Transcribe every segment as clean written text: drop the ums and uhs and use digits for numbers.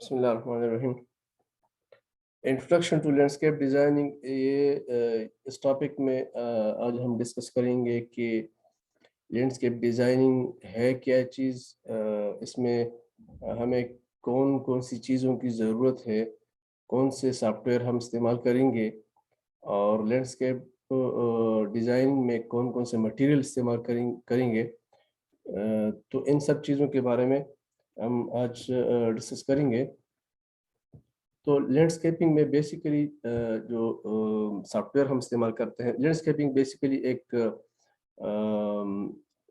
بسم اللہ الرحمن الرحیم۔ انٹروڈکشن ٹو لینڈسکیپ ڈیزائننگ، یہ اس ٹاپک میں آج ہم ڈسکس کریں گے کہ لینڈسکیپ ڈیزائننگ ہے کیا چیز، اس میں ہمیں کون کون سی چیزوں کی ضرورت ہے، کون سے سافٹ ویئر ہم استعمال کریں گے، اور لینڈسکیپ ڈیزائننگ میں کون کون سے مٹیریل استعمال کریں گے۔ تو ان سب چیزوں کے بارے میں ہم آج ڈسکس کریں گے۔ تو لینڈسکیپنگ میں بیسیکلی جو سافٹ ویئر ہم استعمال کرتے ہیں، لینڈسکیپنگ بیسیکلی ایک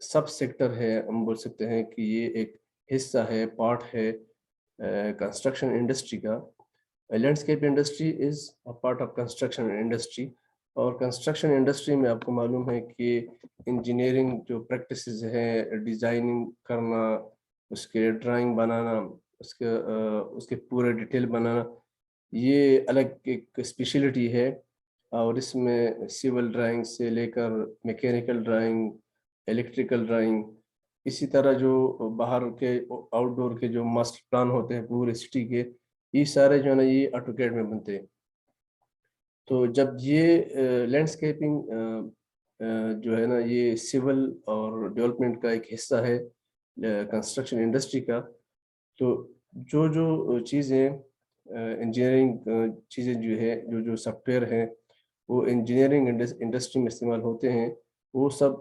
سب سیکٹر ہے، ہم بول سکتے ہیں کہ یہ ایک حصہ ہے، پارٹ ہے کنسٹرکشن انڈسٹری کا۔ Landscape industry is a part of construction industry, اور کنسٹرکشن انڈسٹری میں آپ کو معلوم ہے کہ انجینئرنگ جو پریکٹسز ہیں، ڈیزائننگ کرنا، اس کے ڈرائنگ بنانا، اس کے پورے ڈیٹیل بنانا، یہ الگ ایک اسپیشلٹی ہے۔ اور اس میں سول ڈرائنگ سے لے کر میکینیکل ڈرائنگ، الیکٹریکل ڈرائنگ، اسی طرح جو باہر کے آؤٹ ڈور کے جو ماسٹر پلان ہوتے ہیں پورے سٹی کے، یہ سارے جو ہے نا یہ آٹوکیڈ میں بنتے ہیں۔ تو جب یہ لینڈسکیپنگ جو ہے نا یہ سول اور ڈیولپمنٹ کا ایک حصہ ہے کنسٹرکشن انڈسٹری کا، تو جو چیزیں انجینئرنگ چیزیں جو ہے، جو سافٹ ویئر ہیں وہ انجینئرنگ انڈسٹری میں استعمال ہوتے ہیں، وہ سب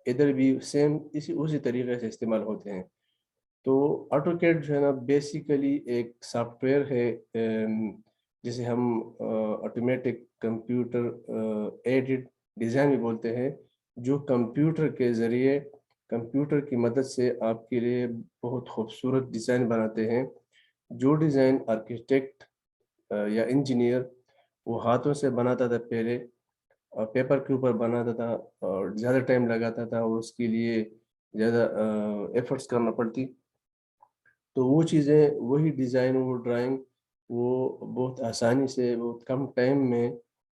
ادھر بھی سیم اسی طریقے سے استعمال ہوتے ہیں۔ تو آٹوکیڈ جو ہے نا بیسیکلی ایک سافٹ ویئر ہے جسے ہم آٹومیٹک کمپیوٹر ایڈڈ ڈیزائن بھی بولتے ہیں، جو کمپیوٹر کے ذریعے، کمپیوٹر کی مدد سے آپ کے لیے بہت خوبصورت ڈیزائن بناتے ہیں۔ جو ڈیزائن آرکیٹیکٹ یا انجینئر وہ ہاتھوں سے بناتا تھا پہلے، اور پیپر کے اوپر بناتا تھا اور زیادہ ٹائم لگاتا تھا، اور اس کے لیے زیادہ ایفرٹس کرنا پڑتی، تو وہ چیزیں، وہی ڈیزائن، وہ ڈرائنگ، وہ بہت آسانی سے، بہت کم ٹائم میں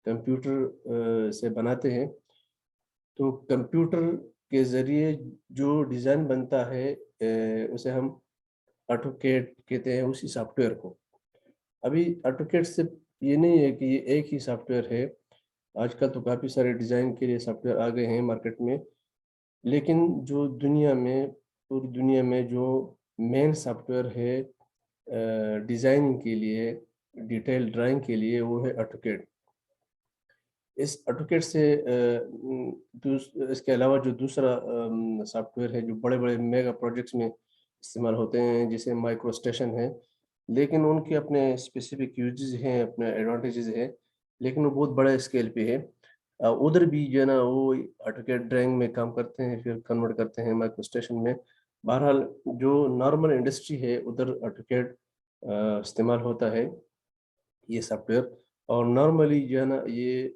کمپیوٹر سے بناتے ہیں۔ تو کمپیوٹر کے ذریعے جو ڈیزائن بنتا ہے اسے ہم آٹوکیڈ کہتے ہیں، اسی سافٹ ویئر کو۔ ابھی آٹوکیڈ سے یہ نہیں ہے کہ یہ ایک ہی سافٹ ویئر ہے، آج کل تو کافی سارے ڈیزائن کے لیے سافٹ ویئر آ گئے ہیں مارکیٹ میں، لیکن جو دنیا میں، پوری دنیا میں جو مین سافٹ ویئر ہے ڈیزائننگ کے لیے، ڈیٹیل ڈرائنگ کے لیے، وہ ہے آٹوکیڈ۔ اس آٹوکیڈ سے اس کے علاوہ جو دوسرا سافٹ ویئر ہے جو بڑے بڑے میگا پروجیکٹس میں استعمال ہوتے ہیں، جیسے مائکرو اسٹیشن ہے، لیکن ان کے اپنے اسپیسیفک یوزز ہیں، اپنے ایڈوانٹیجز ہیں، لیکن وہ بہت بڑے اسکیل پہ ہے۔ ادھر بھی جو ہے نا وہ آٹوکیڈ ڈرائنگ میں کام کرتے ہیں، پھر کنورٹ کرتے ہیں مائکرو اسٹیشن میں۔ بہرحال جو نارمل انڈسٹری ہے ادھر آٹوکیڈ استعمال ہوتا ہے، یہ سافٹ ویئر، اور نارملی جو ہے نا یہ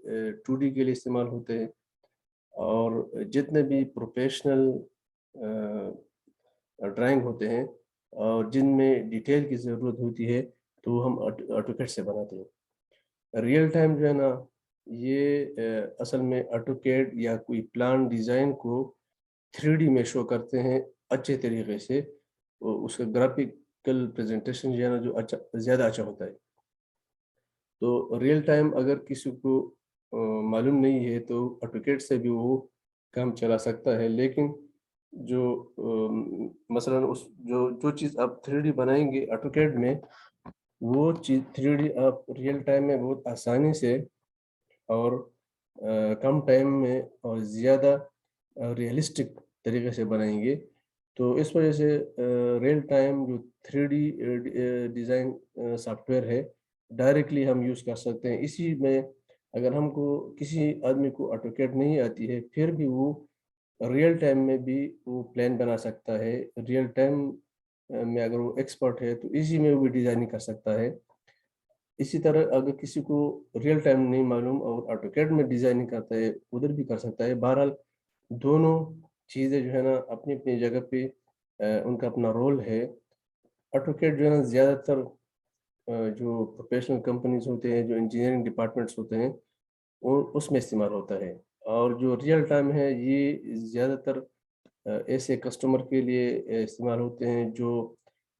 2D کے لیے استعمال ہوتے ہیں، اور جتنے بھی پروفیشنل ڈرائنگ ہوتے ہیں اور جن میں ڈیٹیل کی ضرورت ہوتی ہے تو وہ ہم آٹوکیڈ سے بناتے ہیں۔ ریئل ٹائم جو ہے نا یہ اصل میں آٹوکیڈ یا کوئی پلان ڈیزائن کو 3D میں شو کرتے ہیں اچھے طریقے سے، اس کا گرافکل پریزنٹیشن جو ہے نا جو زیادہ اچھا ہوتا ہے۔ تو ریئل ٹائم اگر کسی کو معلوم نہیں ہے تو آٹوکیڈ سے بھی وہ کام چلا سکتا ہے، لیکن جو مثلاً جو چیز آپ 3D بنائیں گے آٹوکیڈ میں، وہ چیز 3D آپ ریئل ٹائم میں بہت آسانی سے اور کم ٹائم میں اور زیادہ ریئلسٹک طریقے سے بنائیں گے۔ تو اس وجہ سے ریئل ٹائم جو 3D ڈیزائن سافٹ ویئر ہے، ڈائریکٹلی ہم یوز کر سکتے ہیں۔ اسی میں اگر ہم کو کسی آدمی کو آٹوکیڈ نہیں آتی ہے، پھر بھی وہ ریئل ٹائم میں بھی وہ پلان بنا سکتا ہے، ریئل ٹائم میں اگر وہ ایکسپرٹ ہے تو ایزی میں وہ بھی ڈیزائننگ کر سکتا ہے۔ اسی طرح اگر کسی کو ریئل ٹائم نہیں معلوم اور آٹوکیڈ میں ڈیزائننگ کرتا ہے، ادھر بھی کر سکتا ہے۔ بہرحال دونوں چیزیں جو ہے نا اپنی اپنی جگہ پہ ان کا اپنا رول ہے۔ آٹوکیڈ جو ہے نا زیادہ تر جو پروفیشنل کمپنیز ہوتے ہیں، جو انجینئرنگ ڈپارٹمنٹس ہوتے ہیں، اس میں استعمال ہوتا ہے، اور جو ریئل ٹائم ہے یہ زیادہ تر ایسے کسٹمر کے لیے استعمال ہوتے ہیں جو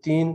3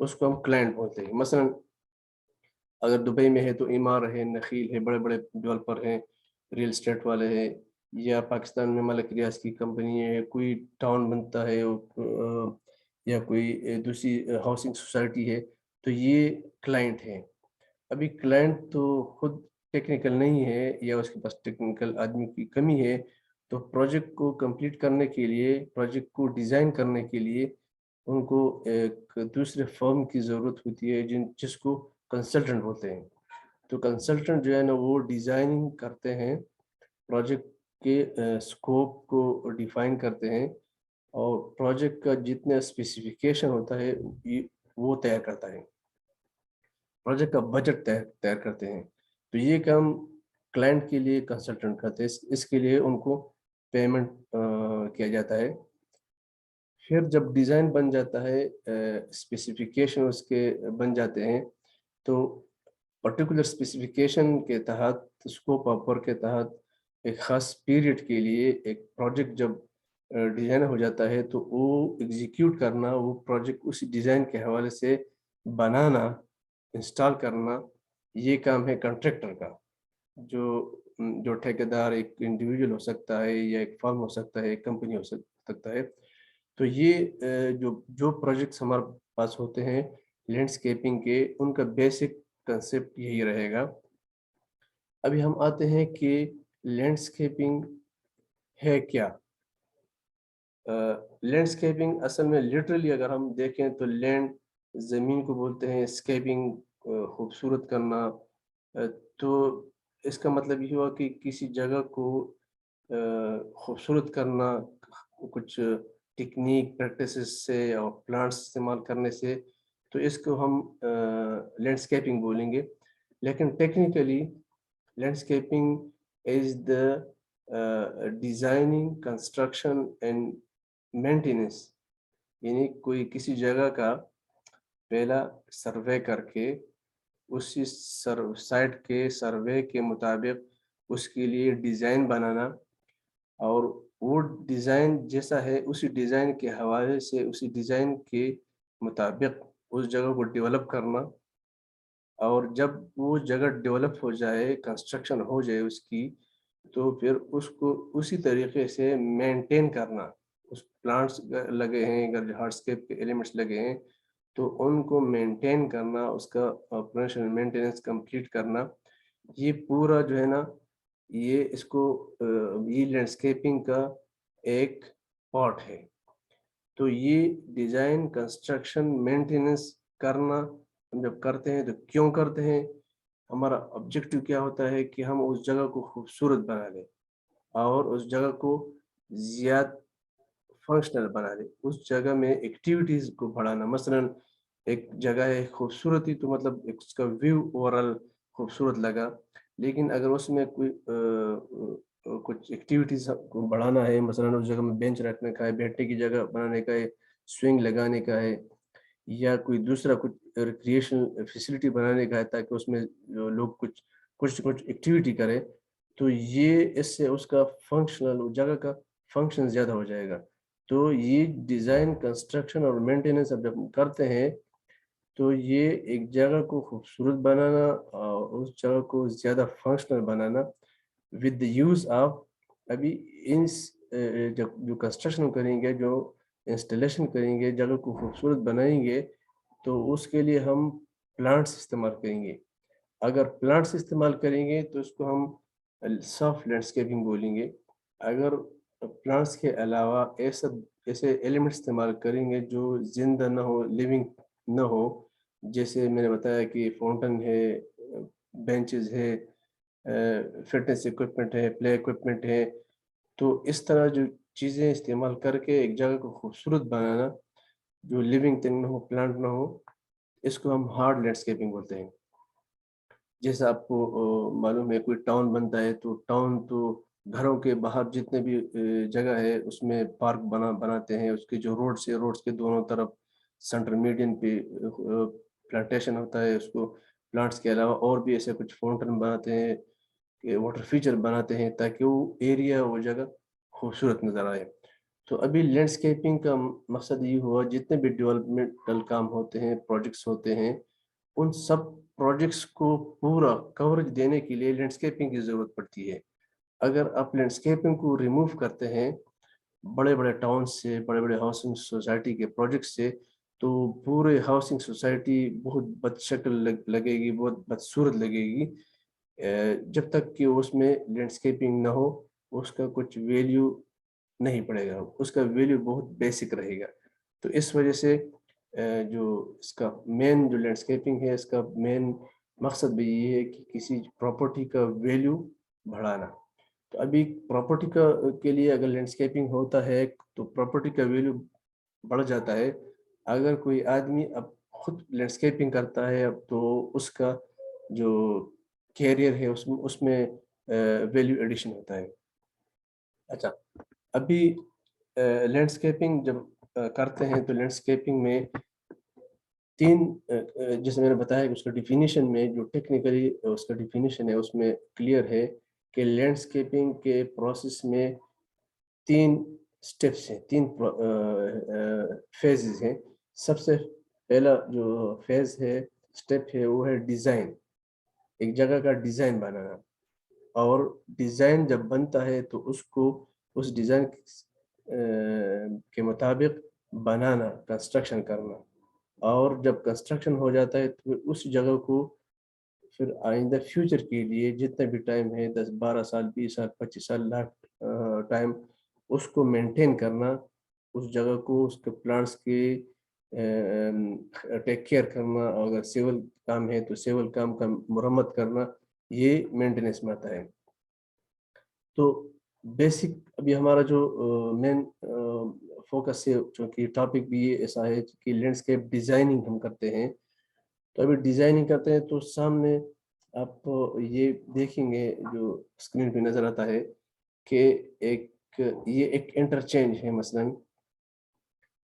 اس کو ہم کلائنٹ بولتے ہیں. مثلاً اگر دبئی میں ہے تو ایمار ہے, نخیل ہے, بڑے بڑے ڈیولپر ہیں, ریل اسٹیٹ والے ہیں, یا پاکستان میں ملک ریاض کی کمپنی ہے, کوئی ٹاؤن بنتا ہے یا کوئی دوسری ہاؤسنگ سوسائٹی ہے, تو یہ کلائنٹ ہیں. ابھی کلائنٹ تو خود ٹیکنیکل نہیں ہے یا اس کے پاس ٹیکنیکل آدمی کی کمی ہے, تو پروجیکٹ کو کمپلیٹ کرنے کے لیے, پروجیکٹ کو ڈیزائن کرنے کے لیے ان کو ایک دوسرے فرم کی ضرورت ہوتی ہے جس کو کنسلٹنٹ ہوتے ہیں. تو کنسلٹنٹ جو ہے نا وہ ڈیزائننگ کرتے ہیں, پروجیکٹ کے اسکوپ کو ڈیفائن کرتے ہیں, اور پروجیکٹ کا جتنا اسپیسیفکیشن ہوتا ہے وہ تیار کرتا ہے, پروجیکٹ کا بجٹ تیار کرتے ہیں. تو یہ کام کلائنٹ کے لیے کنسلٹنٹ کرتے ہیں, اس کے لیے ان کو پیمنٹ کیا جاتا ہے. پھر جب ڈیزائن بن جاتا ہے, اسپیسیفکیشن اس کے بن جاتے ہیں, تو پرٹیکولر اسپیسیفکیشن کے تحت, اسکوپ آف ورک کے تحت ایک خاص پیریڈ کے لیے ایک پروجیکٹ جب ڈیزائن ہو جاتا ہے تو وہ ایگزیکیوٹ کرنا, وہ پروجیکٹ اسی ڈیزائن کے حوالے سے بنانا, انسٹال کرنا, یہ کام ہے کنٹریکٹر کا. جو ٹھیکیدار ایک انڈیویجول ہو سکتا ہے, یا ایک فرم ہو سکتا ہے, ایک کمپنی ہو سکتا ہے. تو یہ جو پروجیکٹس ہمارے پاس ہوتے ہیں لینڈسکیپنگ کے, ان کا بیسک کنسیپٹ یہی رہے گا. ابھی ہم آتے ہیں کہ لینڈسکیپنگ ہے کیا. لینڈسکیپنگ اصل میں لٹرلی اگر ہم دیکھیں تو لینڈ زمین کو بولتے ہیں, اسکیپنگ خوبصورت کرنا. تو اس کا مطلب یہ ہوا کہ کسی جگہ کو خوبصورت کرنا کچھ ٹیکنیک پریکٹسز سے اور پلانٹس استعمال کرنے سے, تو اس کو ہم لینڈسکیپنگ بولیں گے. لیکن technically landscaping is the designing, construction and maintenance. یعنی کوئی کسی جگہ کا پہلا سروے کر کے اسی سائٹ کے سروے کے مطابق اس کے لیے ڈیزائن بنانا, اور وہ ڈیزائن جیسا ہے اسی ڈیزائن کے حوالے سے اسی ڈیزائن کے مطابق اس جگہ کو ڈیولپ کرنا. اور جب وہ جگہ ڈیولپ ہو جائے, کنسٹرکشن ہو جائے اس کی, تو پھر اس کو اسی طریقے سے مینٹین کرنا. اس پلانٹس لگے ہیں, اگر ہارڈسکیپ کے ایلیمنٹس لگے ہیں تو ان کو مینٹین کرنا, اس کا آپریشن مینٹیننس کمپلیٹ کرنا, یہ پورا جو ہے نا یہ اس کو یہ لینڈسکیپنگ کا ایک پارٹ ہے. تو یہ ڈیزائن, کنسٹرکشن, مینٹیننس کرنا ہم جب کرتے ہیں تو کیوں کرتے ہیں, ہمارا آبجیکٹو کیا ہوتا ہے کہ ہم اس جگہ کو خوبصورت بنا لیں اور اس جگہ کو زیادہ فنکشنل بنا لیں, اس جگہ میں ایکٹیویٹیز کو بڑھانا. مثلاً ایک جگہ ہے خوبصورتی, تو مطلب اس کا ویو اوورال خوبصورت لگا, لیکن اگر اس میں کوئی کچھ ایکٹیویٹیز کو بڑھانا ہے, مثلاً اس جگہ میں بینچ رکھنے کا ہے, بیٹھنے کی جگہ بنانے کا ہے, سوئنگ لگانے کا ہے, یا کوئی دوسرا کچھ ریکریشن فیسلٹی بنانے کا ہے تاکہ اس میں لوگ کچھ ایکٹیویٹی کرے, تو یہ اس سے اس کا فنکشنل جگہ کا فنکشن زیادہ ہو جائے گا. تو یہ ڈیزائن, کنسٹرکشن اور مینٹیننس اب جب کرتے ہیں تو یہ ایک جگہ کو خوبصورت بنانا اور اس جگہ کو زیادہ functional banana with use of. ابھی جب جو کنسٹرکشن کریں گے, جو انسٹالیشن کریں گے, جگہ کو خوبصورت بنائیں گے, تو اس کے لیے ہم پلانٹس استعمال کریں گے. اگر پلانٹس استعمال کریں گے تو اس کو ہم سافٹ لینڈسکیپنگ بولیں گے. اگر پلانٹس کے علاوہ ایسے ایلیمنٹ استعمال کریں گے جو زندہ نہ ہو, لیونگ نہ ہو, جیسے میں نے بتایا کہ فاؤنٹن ہے, بینچز ہے, فٹنس اکوپمنٹ ہے, پلے اکوپمنٹ ہے, تو اس طرح جو چیزیں استعمال کر کے ایک جگہ کو خوبصورت بنانا جو لیونگ تھنگ نہ ہو, پلانٹ نہ ہو, اس کو ہم ہارڈ لینڈسکیپنگ بولتے ہیں. جیسا آپ کو معلوم ہے کوئی ٹاؤن بنتا ہے تو ٹاؤن تو گھروں کے باہر جتنے بھی جگہ ہے اس میں پارک بناتے ہیں, اس کے جو روڈس ہے روڈس کے دونوں طرف سینٹر میڈین پہ پلانٹیشن ہوتا ہے, اس کو پلانٹس کے علاوہ اور بھی ایسے کچھ فاؤنٹن بناتے ہیں, واٹر فیچر بناتے ہیں تاکہ وہ ایریا, وہ جگہ خوبصورت نظر آئے. تو ابھی لینڈسکیپنگ کا مقصد یہ ہوا جتنے بھی ڈیولپمنٹل کام ہوتے ہیں، پروجیکٹس ہوتے ہیں، ان سب پروجیکٹس کو پورا کوریج دینے کے لیے لینڈسکیپنگ کی ضرورت پڑتی ہے. اگر آپ لینڈسکیپنگ کو ریموو کرتے ہیں بڑے بڑے ٹاؤن سے، بڑے بڑے ہاؤسنگ سوسائٹی کے پروجیکٹ سے، تو پورے ہاؤسنگ سوسائٹی بہت بد شکل لگے گی، بہت بدصورت لگے گی. جب تک کہ اس میں لینڈسکیپنگ نہ ہو اس کا کچھ ویلیو نہیں پڑے گا، اس کا ویلیو بہت بیسک رہے گا. تو اس وجہ سے جو اس کا مین جو لینڈسکیپنگ ہے، اس کا مین مقصد بھی یہ ہے کہ کسی پراپرٹی کا ویلیو بڑھانا. تو ابھی پراپرٹی کے لیے اگر لینڈسکیپنگ ہوتا ہے تو پراپرٹی کا ویلیو بڑھ جاتا ہے. اگر کوئی آدمی اب خود لینڈسکیپنگ کرتا ہے اب تو اس کا جو کیریئر ہے اس میں ویلیو ایڈیشن ہوتا ہے. اچھا، ابھی لینڈسکیپنگ جب کرتے ہیں تو لینڈسکیپنگ میں تین جیسے میں نے بتایا کہ اس کا ڈیفینیشن میں جو ٹیکنیکلی اس کا ڈیفینیشن ہے اس میں کلیئر ہے کہ لینڈسکیپنگ کے پروسیس میں تین سٹیپس ہیں، تین فیزز ہیں. سب سے پہلا جو فیز ہے، سٹیپ ہے، وہ ہے ڈیزائن. ایک جگہ کا ڈیزائن بنانا، اور ڈیزائن جب بنتا ہے تو اس کو اس ڈیزائن کے مطابق بنانا، کنسٹرکشن کرنا. اور جب کنسٹرکشن ہو جاتا ہے تو اس جگہ کو پھر آئندہ فیوچر کے لیے جتنا بھی ٹائم ہے، 10 12 سال 20 سال 25 سال لاکھ ٹائم، اس کو مینٹین کرنا، اس جگہ کو، اس کے پلانٹس کے ٹیک کیئر کرنا. اور اگر سیول کام ہے تو سیول کام کا مرمت کرنا، یہ مینٹیننس میں آتا ہے. تو بیسک ابھی ہمارا جو مین فوکس ہے، چونکہ ٹاپک بھی یہ ایسا ہے کہ لینڈسکیپ ڈیزائننگ ہم کرتے ہیں. تو ابھی ڈیزائننگ کرتے ہیں تو سامنے آپ یہ دیکھیں گے جو اسکرین پہ نظر آتا ہے کہ یہ ایک انٹرچینج ہے. مثلاً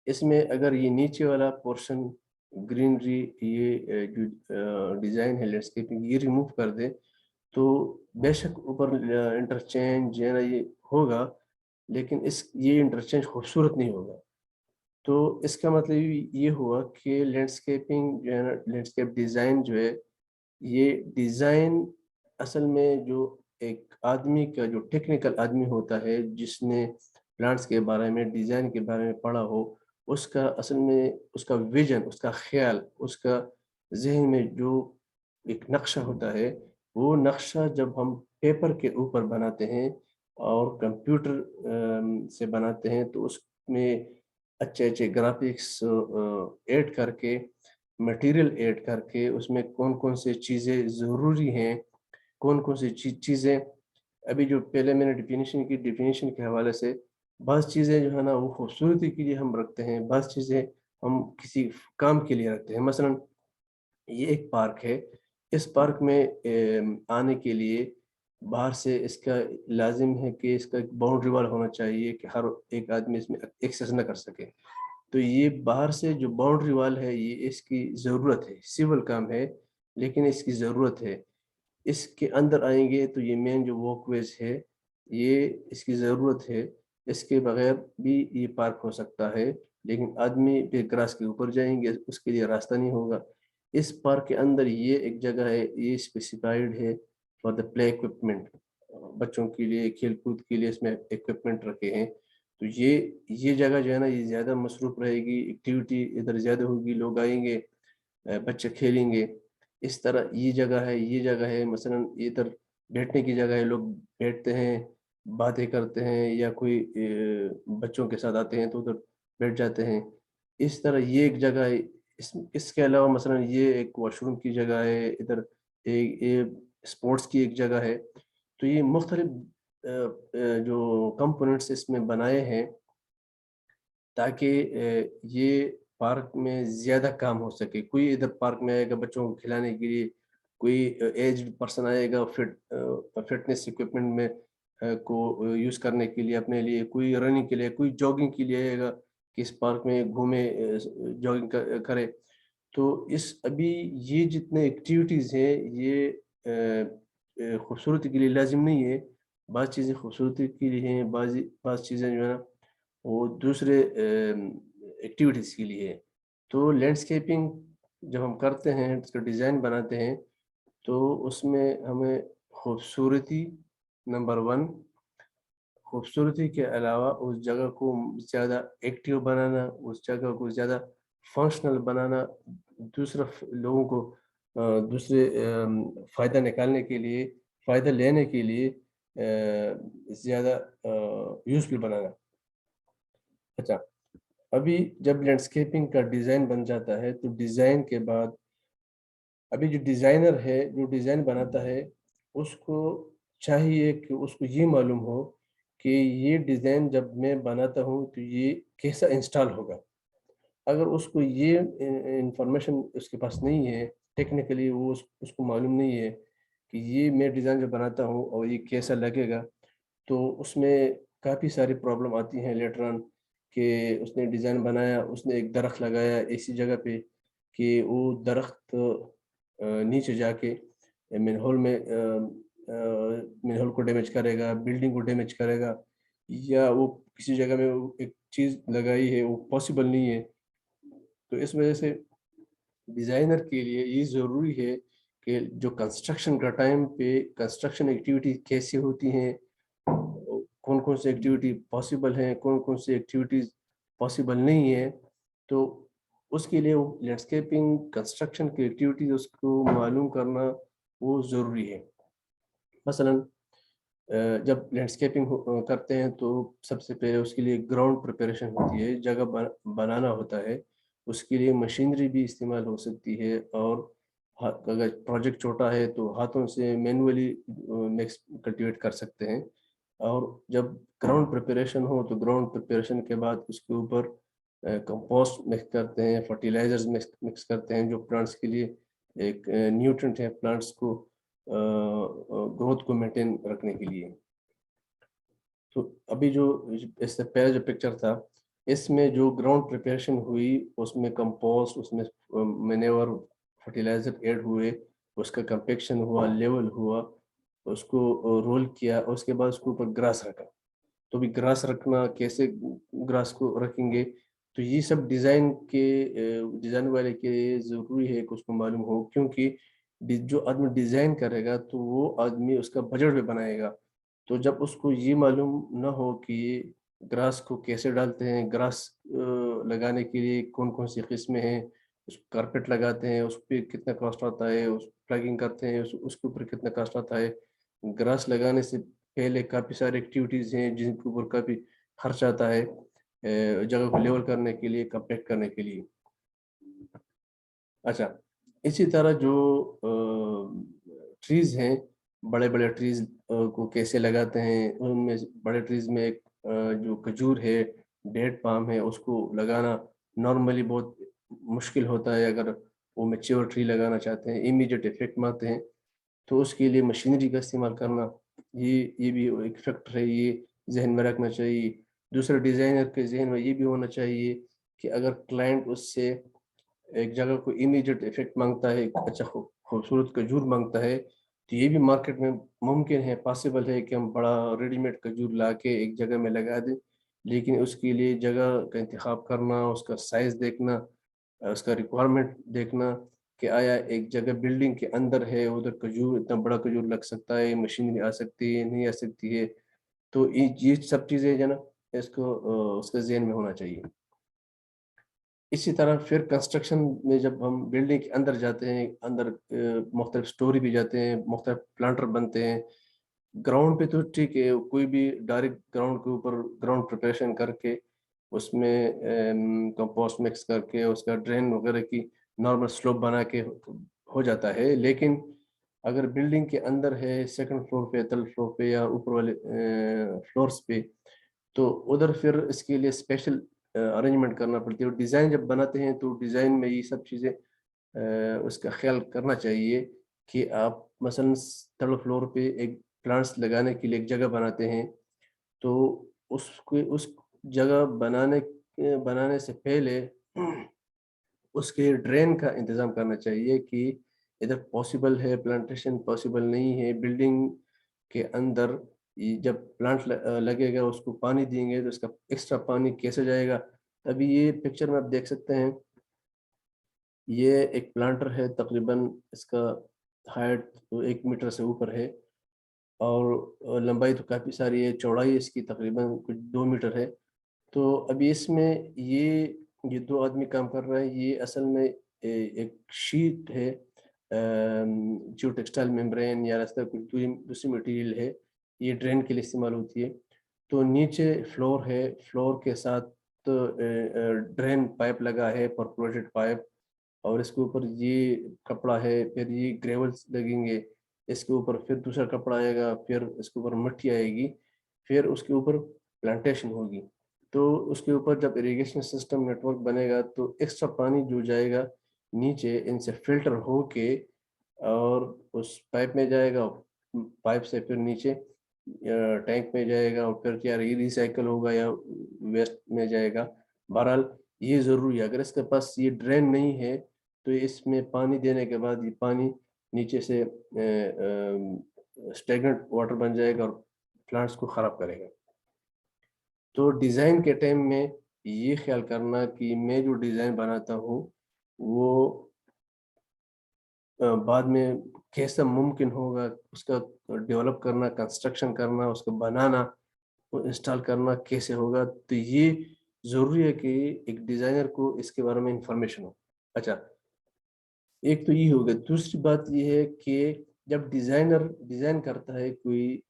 اس میں اگر یہ نیچے والا پورشن گرینری، یہ جو ڈیزائن ہے لینڈسکیپنگ، یہ ریموو کر دے تو بے شک اوپر انٹرچینج جو ہے نا یہ ہوگا، لیکن یہ انٹرچینج خوبصورت نہیں ہوگا. تو اس کا مطلب یہ ہوا کہ لینڈسکیپنگ جو ہے نا، لینڈسکیپ ڈیزائن جو ہے، یہ ڈیزائن اصل میں جو ایک آدمی کا، جو ٹیکنیکل آدمی ہوتا ہے جس نے پلانٹس کے بارے میں، ڈیزائن کے بارے میں پڑھا ہو، اس کا اصل میں اس کا ویژن، اس کا خیال، اس کا ذہن میں جو ایک نقشہ ہوتا ہے، وہ نقشہ جب ہم پیپر کے اوپر بناتے ہیں اور کمپیوٹر سے بناتے ہیں تو اس میں اچھے اچھے گرافکس ایڈ کر کے، مٹیریل ایڈ کر کے، اس میں کون کون سی چیزیں ضروری ہیں، کون کون سی چیزیں ابھی جو پہلے میں نے ڈیفینیشن کے حوالے سے بعض چیزیں جو ہے نا وہ خوبصورتی کے لیے ہم رکھتے ہیں، بعض چیزیں ہم کسی کام کے لیے رکھتے ہیں. مثلا یہ ایک پارک ہے، اس پارک میں آنے کے لیے باہر سے اس کا لازم ہے کہ اس کا ایک باؤنڈری وال ہونا چاہیے کہ ہر ایک آدمی اس میں ایکسیس نہ کر سکے. تو یہ باہر سے جو باؤنڈری وال ہے یہ اس کی ضرورت ہے، سیول کام ہے لیکن اس کی ضرورت ہے. اس کے اندر آئیں گے تو یہ مین جو واک ویز ہے یہ اس کی ضرورت ہے. اس کے بغیر بھی یہ پارک ہو سکتا ہے، لیکن آدمی پہ گراس کے اوپر جائیں گے اس کے لیے راستہ نہیں ہوگا. اس پارک کے اندر یہ ایک جگہ ہے، یہ اسپیسیفائڈ ہے فار دا پلے اکوپمنٹ، بچوں کے لیے کھیل کود کے لیے اس میں اکوپمنٹ رکھے ہیں. تو یہ جگہ جو ہے نا یہ زیادہ مصروف رہے گی، ایکٹیویٹی ادھر زیادہ ہوگی، لوگ آئیں گے، بچے کھیلیں گے. اس طرح یہ جگہ ہے مثلا ادھر بیٹھنے کی جگہ ہے، لوگ بیٹھتے ہیں، باتیں کرتے ہیں، یا کوئی بچوں کے ساتھ آتے ہیں تو ادھر بیٹھ جاتے ہیں. اس طرح یہ ایک جگہ ہے. اس کے علاوہ مثلا یہ ایک واش روم کی جگہ ہے، ادھر اسپورٹس کی ایک جگہ ہے. تو یہ مختلف جو کمپوننٹس اس میں بنائے ہیں تاکہ یہ پارک میں زیادہ کام ہو سکے. کوئی ادھر پارک میں آئے گا بچوں کو کھلانے کے لیے، کوئی ایجڈ پرسن آئے گا فٹنس اکوپمنٹ میں کو یوز کرنے کے لیے اپنے لیے، کوئی رننگ کے لیے، کوئی جاگنگ کے لیے آئے گا کہ اس پارک میں گھومے، جاگنگ کرے. تو ابھی یہ جتنے ایکٹیویٹیز ہیں یہ خوبصورتی کے لیے لازم نہیں ہے. بعض چیزیں خوبصورتی کے لیے ہیں، بعض چیزیں جو ہے نا وہ دوسرے ایکٹیویٹیز کے لیے ہے. تو لینڈسکیپنگ جب ہم کرتے ہیں, اس کا ڈیزائن بناتے ہیں, تو اس میں ہمیں خوبصورتی نمبر 1, خوبصورتی کے علاوہ اس جگہ کو زیادہ ایکٹیو بنانا, اس جگہ کو زیادہ فنکشنل بنانا, دوسرا لوگوں کو دوسرے فائدہ نکالنے کے لیے, فائدہ لینے کے لیے زیادہ یوزفل بنانا. اچھا, ابھی جب لینڈسکیپنگ کا ڈیزائن بن جاتا ہے تو ڈیزائن کے بعد ابھی جو ڈیزائنر ہے, جو ڈیزائن بناتا ہے, اس کو چاہیے کہ اس کو یہ معلوم ہو کہ یہ ڈیزائن جب میں بناتا ہوں تو یہ کیسا انسٹال ہوگا. اگر اس کو یہ انفارمیشن اس کے پاس نہیں ہے, ٹیکنیکلی وہ اس کو معلوم نہیں ہے کہ یہ میں ڈیزائن جب بناتا ہوں اور یہ کیسا لگے گا, تو اس میں کافی ساری پرابلم آتی ہیں لیٹر آن, کہ اس نے ڈیزائن بنایا, اس نے ایک درخت لگایا ایسی جگہ پہ کہ وہ درخت نیچے جا کے مینہول مینہول کو ڈیمیج کرے گا, بلڈنگ کو ڈیمیج کرے گا, یا وہ کسی جگہ میں ایک چیز لگائی ہے وہ پاسبل نہیں ہے. تو اس وجہ سے ڈیزائنر کے لیے یہ ضروری ہے کہ جو کنسٹرکشن کا ٹائم پہ کنسٹرکشن ایکٹیویٹی کیسی ہوتی ہیں, کون کون سی ایکٹیویٹی پاسبل ہیں, کون کون سی ایکٹیویٹیز پاسبل نہیں ہے, تو اس کے لیے لینڈسکیپنگ کنسٹرکشن کی ایکٹیویٹیز اس کو معلوم کرنا وہ ضروری ہے. مثلا جب لینڈسکیپنگ کرتے ہیں تو سب سے پہلے اس کے لیے گراؤنڈ پریپریشن ہوتی ہے, جگہ بنانا ہوتا ہے, اس کے لیے مشینری بھی استعمال ہو سکتی ہے, اور اگر پروجیکٹ چھوٹا ہے تو ہاتھوں سے مینولی کلٹیویٹ کر سکتے ہیں. اور جب گراؤنڈ پریپریشن ہو تو گراؤنڈ پریپریشن کے بعد اس کے اوپر کمپوسٹ مکس کرتے ہیں, فرٹیلائزرز مکس کرتے ہیں, جو پلانٹس کے لیے ایک نیوٹرنٹ ہے پلانٹس کو گروتھ کو مینٹین رکھنے کے لیے. تو ابھی جو اس سے پہلے جو پکچر تھا, اس میں جو گراؤنڈ پریپریشن ہوئی, اس میں کمپوسٹ, اس میں مینیور, فرٹیلائزر ایڈ ہوئے, اس کا کمپیکشن ہوا, لیول ہوا, اس کو رول کیا, اس کے بعد اس کے اوپر گراس رکھا. تو بھی گراس رکھنا, کیسے گراس کو رکھیں گے, تو یہ سب ڈیزائن والے کے لیے ضروری ہے کہ اس کو معلوم ہو, کیونکہ جو آدمی ڈیزائن کرے گا تو وہ آدمی اس کا بجٹ بھی بنائے گا. تو جب اس کو یہ معلوم نہ ہو کہ گراس کو کیسے ڈالتے ہیں, گراس لگانے کے لیے کون کون سی قسمیں ہیں, اس کارپیٹ لگاتے ہیں, اس پہ کتنا کاسٹ آتا ہے, اس پلگنگ کرتے ہیں اس کے اوپر کتنا کاسٹ آتا ہے, گراس لگانے سے پہلے کافی ساری ایکٹیویٹیز ہیں جن کے اوپر کافی خرچ آتا ہے, جگہ کو لیول کرنے کے لیے, کمپیکٹ کرنے کے لیے. اچھا, اسی طرح جو ٹریز ہیں, بڑے بڑے ٹریز کو کیسے لگاتے ہیں, ان میں بڑے ٹریز میں ایک جو کھجور ہے, ڈیٹ پام ہے, اس کو لگانا نارملی بہت مشکل ہوتا ہے. اگر وہ میچور ٹری لگانا چاہتے ہیں, امیڈیٹ افیکٹ میں آتے ہیں, تو اس کے لیے مشینری کا استعمال کرنا یہ بھی ایک فیکٹر ہے, یہ ذہن میں رکھنا چاہیے. دوسرے ڈیزائنر کے ذہن میں یہ بھی ہونا چاہیے کہ اگر کلائنٹ اس سے ایک جگہ کو امیڈیٹ افیکٹ مانگتا ہے, اچھا خوبصورت کھجور مانگتا ہے, تو یہ بھی مارکیٹ میں ممکن ہے, پاسبل ہے کہ ہم بڑا ریڈی میڈ کھجور لا کے ایک جگہ میں لگا دیں, لیکن اس کے لیے جگہ کا انتخاب کرنا, اس کا سائز دیکھنا, اس کا ریکوائرمنٹ دیکھنا کہ آیا ایک جگہ بلڈنگ کے اندر ہے, ادھر کھجور اتنا بڑا کھجور لگ سکتا ہے, مشینری آ سکتی ہے, نہیں آ سکتی ہے. تو یہ سب چیزیں جو نا اس کو اس کا ذہن میں ہونا چاہیے. اسی طرح پھر کنسٹرکشن میں جب ہم بلڈنگ کے اندر جاتے ہیں, اندر مختلف سٹوری بھی جاتے ہیں, مختلف پلانٹر بنتے ہیں. گراؤنڈ پہ تو ٹھیک ہے, کوئی بھی ڈائریکٹ گراؤنڈ کے اوپر گراؤنڈ پریپریشن کر کے اس میں کمپوسٹ مکس کر کے اس کا ڈرین وغیرہ کی نارمل سلوپ بنا کے ہو جاتا ہے. لیکن اگر بلڈنگ کے اندر ہے, سیکنڈ فلور پہ, تھرڈ فلور پہ, یا اوپر والے فلورس پہ, تو ادھر پھر اس کے لیے اسپیشل ارینجمنٹ کرنا پڑتی ہے. اور ڈیزائن جب بناتے ہیں تو ڈیزائن میں یہ سب چیزیں اس کا خیال کرنا چاہیے کہ آپ مثلا تھرڈ فلور پہ ایک پلانٹس لگانے کے لیے ایک جگہ بناتے ہیں, تو اس جگہ بنانے سے پہلے اس کے ڈرین کا انتظام کرنا چاہیے کہ ادھر پاسبل ہے پلانٹیشن, پاسبل نہیں ہے. بلڈنگ کے اندر جب پلانٹ لگے گا اس کو پانی دیں گے تو اس کا ایکسٹرا پانی کیسے جائے گا. ابھی یہ پکچر میں آپ دیکھ سکتے ہیں, یہ ایک پلانٹر ہے, تقریباً اس کا ہائٹ 1 میٹر سے اوپر ہے اور لمبائی تو کافی ساری ہے, چوڑائی اس کی تقریباً کچھ 2 میٹر ہے. تو ابھی اس میں یہ 2 آدمی کام کر رہے ہیں. یہ اصل میں ایک شیٹ ہے جو ٹیکسٹائل ممبرین یا راستہ کچھ دوسری مٹیریل ہے, یہ ڈرین کے لیے استعمال ہوتی ہے. تو نیچے فلور ہے, فلور کے ساتھ ڈرین پائپ لگا ہے, پرفوریٹڈ پائپ, اور اس کے اوپر یہ کپڑا ہے, پھر یہ گریولس لگیں گے, اس کے اوپر پھر دوسرا کپڑا آئے گا, پھر اس کے اوپر مٹی آئے گی, پھر اس کے اوپر پلانٹیشن ہوگی. تو اس کے اوپر جب اریگیشن سسٹم نیٹ ورک بنے گا تو ایکسٹرا پانی جو جائے گا نیچے ان سے فلٹر ہو کے اور اس پائپ میں جائے گا, پائپ سے پھر نیچے ٹینک میں جائے گا, اور پھر کیا ریسائیکل ہوگا یا ویسٹ میں جائے گا. بہرحال یہ ضروری ہے. اگر اس کے پاس یہ ڈرین نہیں ہے تو اس میں پانی دینے کے بعد یہ پانی نیچے سے اسٹیگنٹ واٹر بن جائے گا اور پلانٹس کو خراب کرے گا. تو ڈیزائن کے ٹائم میں یہ خیال کرنا کہ میں جو ڈیزائن بناتا ہوں وہ بعد میں کیسا ممکن ہوگا, اس کا ڈیولپ کرنا, کنسٹرکشن کرنا, اس کو بنانا, انسٹال کرنا کیسے ہوگا. تو یہ ضروری ہے کہ ایک ڈیزائنر کو اس کے بارے میں انفارمیشن ہو. اچھا, ایک تو یہ ہوگا. دوسری بات یہ ہے کہ جب ڈیزائنر ڈیزائن کرتا ہے کوئی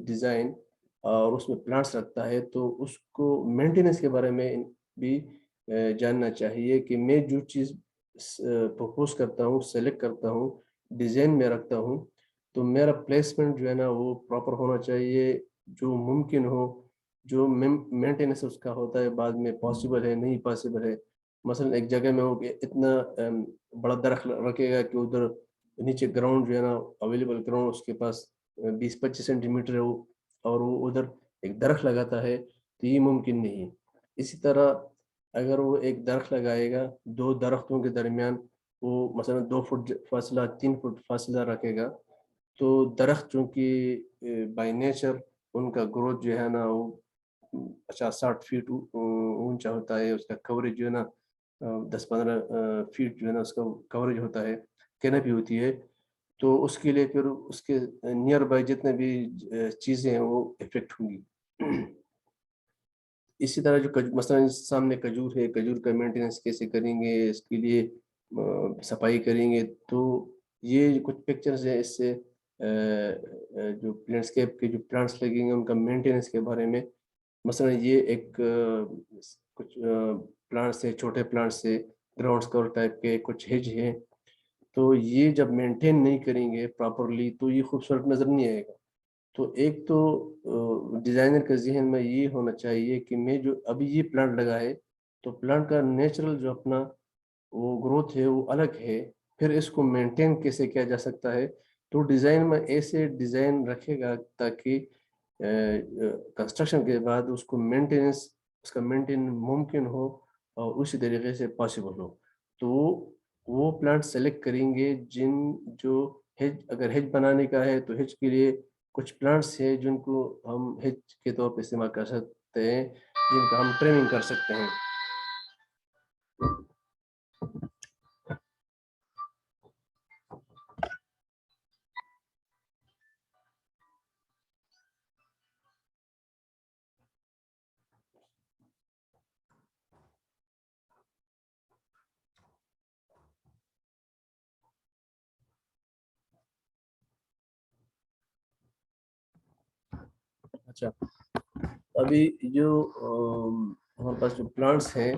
ڈیزائن اور اس میں پلانٹس رکھتا ہے تو اس کو مینٹیننس کے بارے میں بھی جاننا چاہیے کہ میں جو چیز پرپوز کرتا ہوں, سلیکٹ کرتا ہوں, ڈیزائن میں رکھتا ہوں, تو میرا پلیسمنٹ جو ہے نا وہ پراپر ہونا چاہیے, جو ممکن ہو, جو مینٹیننس اس کا ہوتا ہے بعد میں پاسبل ہے نہیں پاسبل ہے. مثلا ایک جگہ میں ہو کہ اتنا بڑا درخت رکھے گا کہ ادھر نیچے گراؤنڈ جو ہے نا اویلیبل گراؤنڈ اس کے پاس 20-25 سینٹی میٹر ہے اور وہ ادھر ایک درخت لگاتا ہے تو یہ ممکن نہیں ہے. اسی طرح اگر وہ ایک درخت لگائے گا, 2 درختوں کے درمیان وہ مثلا 2 فٹ فاصلہ 3 فٹ فاصلہ رکھے گا, تو درخت چونکہ بائی نیچر ان کا گروتھ جو ہے نا وہ 50-60 فیٹ اونچا ہوتا ہے, اس کا کوریج جو ہے نا 10-15 فیٹ جو ہے نا اس کا کوریج ہوتا ہے, کینپی ہوتی ہے. تو اس کے لیے پھر اس کے نیئر بائی جتنے بھی چیزیں ہیں وہ افیکٹ ہوں گی. اسی طرح جو مثلا سامنے کھجور ہے, کھجور کا مینٹیننس کیسے کریں گے, اس کے لیے صفائی کریں گے. تو یہ کچھ پکچرز ہیں اس سے جو لینڈسکیپ کے جو پلانٹس لگیں گے ان کا مینٹیننس کے بارے میں. مثلا یہ ایک کچھ پلانٹس ہے, چھوٹے پلانٹس ہے, گراؤنڈ اسکور ٹائپ کے, کچھ ہیج ہیں. تو یہ جب مینٹین نہیں کریں گے پراپرلی تو یہ خوبصورت نظر نہیں آئے گا. تو ایک تو ڈیزائنر کے ذہن میں یہ ہونا چاہیے کہ میں جو ابھی یہ پلانٹ لگا ہے تو پلانٹ کا نیچرل جو اپنا وہ گروتھ ہے وہ الگ ہے, پھر اس کو مینٹین کیسے کیا جا سکتا ہے. تو ڈیزائن میں ایسے ڈیزائن رکھے گا تاکہ کنسٹرکشن کے بعد اس کو مینٹیننس, اس کا مینٹین ممکن ہو اور اسی طریقے سے پاسبل ہو. تو وہ پلانٹ سلیکٹ کریں گے جن جو ہیج, اگر ہیج بنانے کا ہے تو ہیج کے لیے کچھ پلانٹس ہیں جن کو ہم ہیج کے طور پہ استعمال کر سکتے ہیں, جن کا ہم ٹریننگ کر سکتے ہیں. اچھا, ابھی جو ہمارے پاس جو پلانٹس ہیں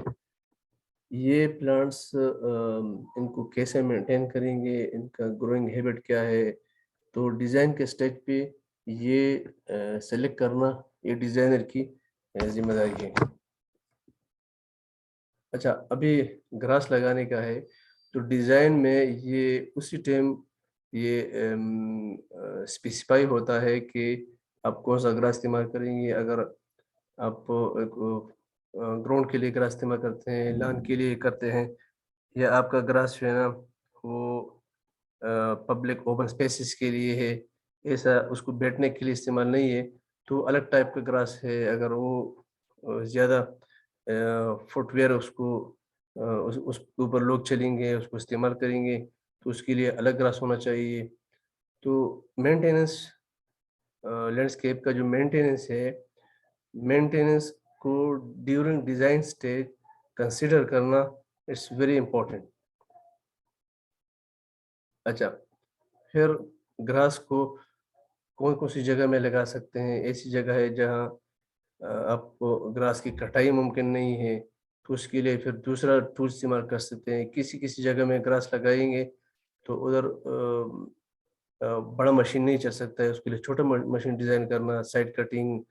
یہ پلانٹس ان کو کیسے مینٹین کریں گے, ان کا گروئنگ ہیبٹ کیا ہے. تو ڈیزائن کے اسٹیج پہ یہ سلیکٹ کرنا یہ ڈیزائنر کی ذمہ داری ہے. اچھا, ابھی گراس لگانے کا ہے تو ڈیزائن میں یہ اسی ٹائم یہ اسپیسیفائی ہوتا ہے کہ آپ کون سا گراس استعمال کریں گے. اگر آپ گراؤنڈ کے لیے گراس استعمال کرتے ہیں, لان کے لیے کرتے ہیں, یا آپ کا گراس جو ہے نا وہ پبلک اوپن اسپیسز کے لیے ہے, ایسا اس کو بیٹھنے کے لیے استعمال نہیں ہے، تو الگ ٹائپ کا گراس ہے. اگر وہ زیادہ فٹ ویئر اس کو اس کے اوپر لوگ چلیں گے، اس کو استعمال کریں گے، تو اس کے لیے الگ گراس ہونا چاہیے. تو مینٹیننس، لینڈسکیپ کا جو مینٹیننس ہے، مینٹیننس کو ڈیورنگ ڈیزائن اسٹیج کنسیڈر کرنا اٹس ویری امپورٹنٹ. اچھا، پھر گراس کو کون سی جگہ میں لگا سکتے ہیں؟ ایسی جگہ ہے جہاں آپ کو گراس کی کٹائی ممکن نہیں ہے، تو اس کے لیے پھر دوسرا ٹول استعمال کر سکتے ہیں. کسی جگہ میں گراس لگائیں گے تو ادھر بڑا مشین نہیں چل سکتا ہے، اس کے لیے چھوٹا مشین ڈیزائن کرنا، سائڈ کٹنگ،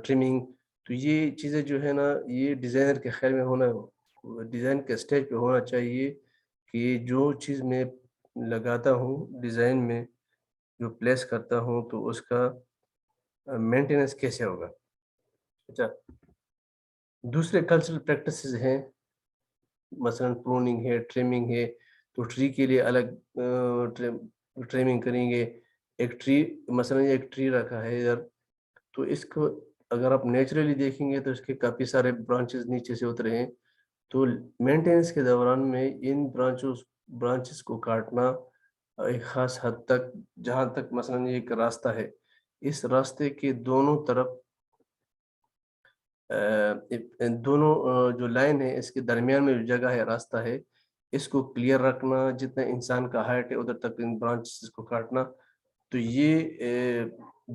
ٹریمنگ. تو یہ چیزیں جو ہے نا، یہ ڈیزائنر کے خیال میں ہونا، ڈیزائن کے اسٹیج پہ ہونا چاہیے کہ جو چیز میں لگاتا ہوں ڈیزائن میں، جو پلیس کرتا ہوں، تو اس کا مینٹیننس کیسے ہوگا. اچھا، دوسرے کلچرل پریکٹسز ہیں، مثلا پروننگ ہے، ٹریمنگ ہے. تو ٹری کے لیے الگ ٹریمنگ کریں گے. ایک ٹری، مثلا ایک ٹری رکھا ہے ادھر، تو اس کو اگر آپ نیچرلی دیکھیں گے تو اس کے کافی سارے برانچز نیچے سے اترے ہیں. تو مینٹیننس کے دوران میں ان برانچز کو کاٹنا ایک خاص حد تک، جہاں تک مثلا یہ ایک راستہ ہے، اس راستے کے دونوں طرف دونوں جو لائن ہے، اس کے درمیان میں جو جگہ ہے، راستہ ہے، اس کو کلیئر رکھنا. جتنا انسان کا ہائٹ ہے ادھر تک ان برانچز کو کاٹنا. تو یہ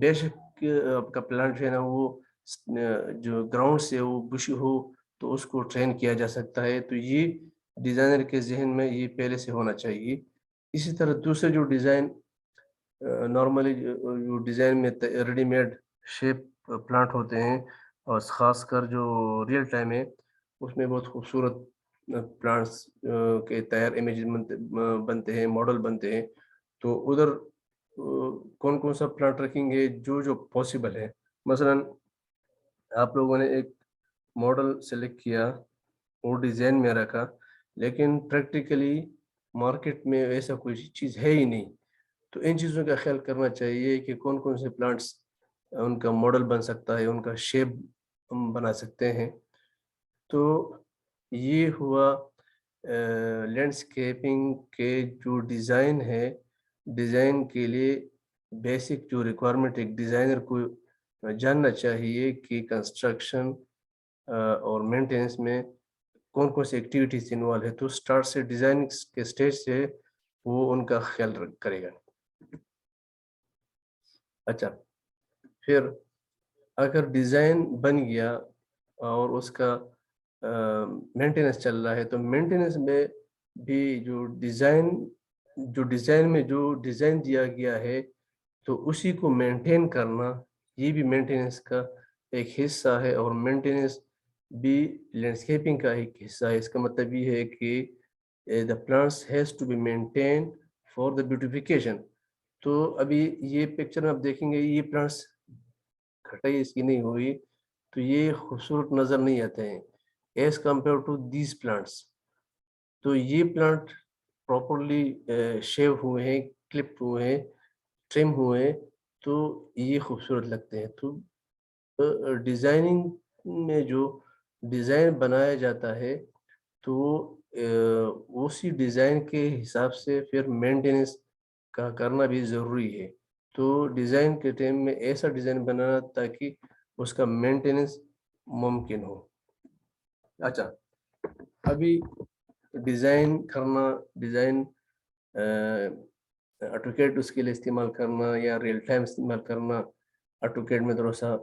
بے شک آپ کا پلانٹ جو ہے نا، وہ جو گراؤنڈ سے وہ بشی ہو تو اس کو ٹرین کیا جا سکتا ہے. تو یہ ڈیزائنر کے ذہن میں یہ پہلے سے ہونا چاہیے. اسی طرح دوسرے جو ڈیزائن نارملی جو ڈیزائن میں ریڈی میڈ شیپ پلانٹ ہوتے ہیں، اور خاص کر جو ریئل ٹائم ہے، اس میں بہت خوبصورت پلانٹس کے تیار امیج بنتے ہیں، ماڈل بنتے ہیں. تو ادھر کون سا پلانٹ رکھیں گے جو پاسبل ہے. مثلا آپ لوگوں نے ایک ماڈل سلیکٹ کیا، وہ ڈیزائن میں رکھا، لیکن پریکٹیکلی مارکیٹ میں ایسا کوئی چیز ہے ہی نہیں. تو ان چیزوں کا خیال کرنا چاہیے کہ کون سے پلانٹس ان کا ماڈل بن سکتا ہے، ان کا شیپ ہم بنا سکتے ہیں. تو یہ ہوا لینڈسکیپنگ کے جو ڈیزائن ہے. ڈیزائن کے لیے بیسک جو ریکوائرمنٹ ایک ڈیزائنر کو جاننا چاہیے کہ کنسٹرکشن اور مینٹیننس میں کون سی ایکٹیویٹیز انوالو ہے. تو سٹارٹ سے ڈیزائن کے سٹیج سے وہ ان کا خیال کرے گا. اچھا، پھر اگر ڈیزائن بن گیا اور اس کا مینٹیننس چل رہا ہے، تو مینٹیننس میں بھی جو ڈیزائن میں جو ڈیزائن دیا گیا ہے، تو اسی کو مینٹین کرنا، یہ بھی مینٹیننس کا ایک حصہ ہے. اور مینٹیننس بھی لینڈسکیپنگ کا ایک حصہ ہے. اس کا مطلب یہ ہے کہ the plants has to be maintained for the beautification. تو ابھی یہ پکچر میں آپ دیکھیں گے، یہ پلانٹس کھٹائی اس کی نہیں ہوئی تو یہ خوبصورت نظر نہیں آتے ہیں as compare to these plants. تو یہ پلانٹ پراپرلی شیو ہوئے ہیں، کلپ ہوئے ہیں، ٹرم ہوئے ہیں، تو یہ خوبصورت لگتے ہیں. تو ڈیزائننگ میں جو ڈیزائن بنایا جاتا ہے، تو اسی ڈیزائن کے حساب سے پھر مینٹیننس کا کرنا بھی ضروری ہے. تو ڈیزائن کے ٹائم میں ایسا ڈیزائن بنانا تاکہ اس کا مینٹیننس ممکن ہو. اچھا، ابھی ڈیزائن کرنا، ڈیزائن آٹوکیڈ اس کے لیے استعمال کرنا یا ریئل ٹائم استعمال کرنا. آٹوکیڈ میں تھوڑا سا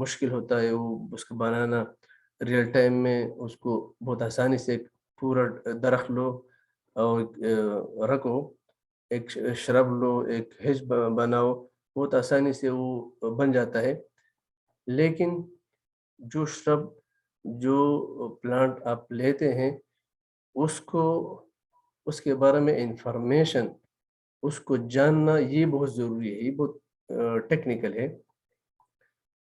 مشکل ہوتا ہے وہ اس کو بنانا. ریئل ٹائم میں اس کو بہت آسانی سے پورا درخت لو اور رکھو، ایک شرب لو، ایک ہیج بناؤ، بہت آسانی سے وہ بن جاتا ہے. لیکن جو شرب، جو پلانٹ آپ لیتے ہیں، اس کے بارے میں انفارمیشن، اس کو جاننا یہ بہت ضروری ہے، یہ بہت ٹیکنیکل ہے.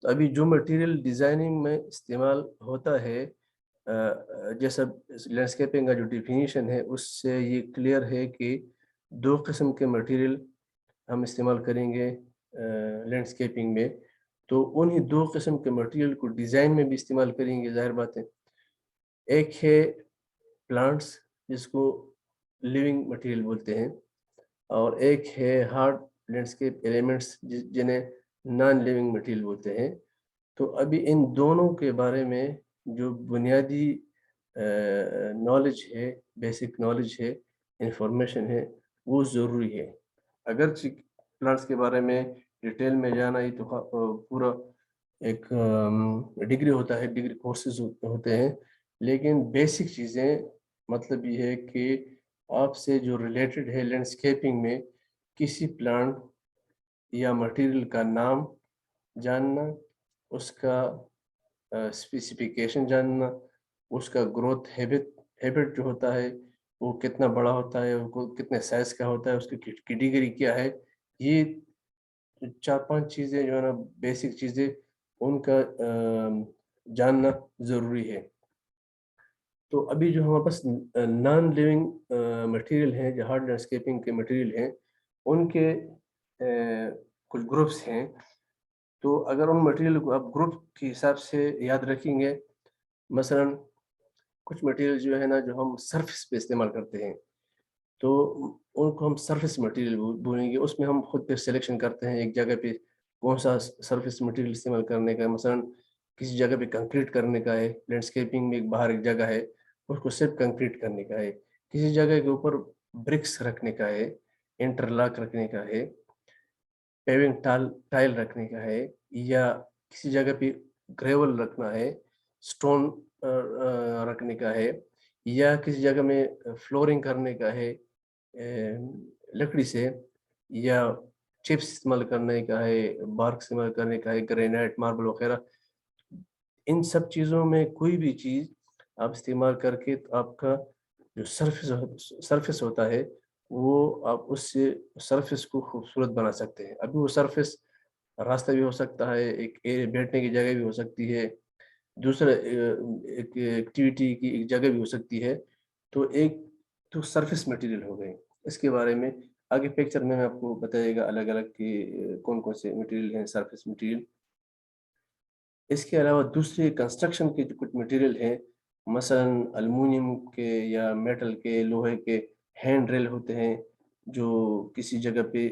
تو ابھی جو مٹیریل ڈیزائننگ میں استعمال ہوتا ہے، جیسا لینڈسکیپنگ کا جو ڈیفینیشن ہے، اس سے یہ کلیئر ہے کہ دو قسم کے مٹیریل ہم استعمال کریں گے لینڈسکیپنگ میں تو انہی دو قسم کے مٹیریل کو ڈیزائن میں بھی استعمال کریں گے. ظاہر بات ہے ایک ہے پلانٹس جس کو لیونگ مٹیریل بولتے ہیں اور ایک ہے ہارڈ لینڈسکیپ ایلیمنٹس جنہیں نان لیونگ مٹیریل بولتے ہیں. تو ابھی ان دونوں کے بارے میں جو بنیادی نالج ہے بیسک نالج ہے انفارمیشن ہے وہ ضروری ہے. اگرچہ پلانٹس کے بارے میں ڈیٹیل میں جانا ہی تو پورا ایک ڈگری ہوتا ہے ڈگری کورسز ہوتے ہیں لیکن بیسک چیزیں مطلب یہ ہے کہ آپ سے جو ریلیٹڈ ہے لینڈسکیپنگ میں کسی پلانٹ یا مٹیریل کا نام جاننا اس کا اسپیسیفیکیشن جاننا اس کا گروتھ ہیبٹ جو ہوتا ہے وہ کتنا بڑا ہوتا ہے وہ کتنے سائز کا ہوتا ہے اس کی کیٹیگری کیا ہے. یہ 4-5 چیزیں جو ہے نا بیسک چیزیں ان کا جاننا ضروری ہے. تو ابھی جو ہمارے پاس نان لیونگ مٹیریل ہیں جو ہارڈ لینڈسکیپنگ کے مٹیریل ہیں ان کے کچھ گروپس ہیں. تو اگر ان مٹیریل کو آپ گروپ کے حساب سے یاد رکھیں گے مثلا کچھ مٹیریل جو ہے نا جو ہم سرفیس پہ استعمال کرتے ہیں تو ان کو ہم سرفیس مٹیریل بولیں گے. اس میں ہم خود پہ سلیکشن کرتے ہیں ایک جگہ پہ کون سا سرفیس مٹیریل استعمال کرنے کا. مثلا کسی جگہ پہ کنکریٹ کرنے کا ہے لینڈسکیپنگ میں باہر ایک جگہ ہے اس کو صرف کنکریٹ کرنے کا ہے. کسی جگہ کے اوپر برکس رکھنے کا ہے انٹرلاک رکھنے کا ہے پیونگ ٹائل رکھنے کا ہے یا کسی جگہ پہ گریول رکھنا ہے سٹون رکھنے کا ہے یا کسی جگہ میں فلورنگ کرنے کا ہے لکڑی سے یا چپس استعمال کرنے کا ہے بارک استعمال کرنے کا ہے گرینائٹ ماربل وغیرہ. ان سب چیزوں میں کوئی بھی چیز آپ استعمال کر کے آپ کا جو سرفیس ہوتا ہے وہ آپ اس سے سرفیس کو خوبصورت بنا سکتے ہیں. ابھی وہ سرفیس راستہ بھی ہو سکتا ہے ایک بیٹھنے کی جگہ بھی ہو سکتی ہے دوسرا ایک ایکٹیویٹی کی ایک جگہ بھی ہو سکتی ہے. تو ایک تو سرفیس مٹیریل ہو گئے. اس کے بارے میں آگے پکچر میں آپ کو بتائے گا الگ الگ کہ کون کون سے مٹیریل ہیں سرفیس مٹیریل. اس کے علاوہ دوسرے کنسٹرکشن کے جو کچھ مٹیریل ہیں مثلا المونیم کے یا میٹل کے لوہے کے ہینڈ ریل ہوتے ہیں جو کسی جگہ پہ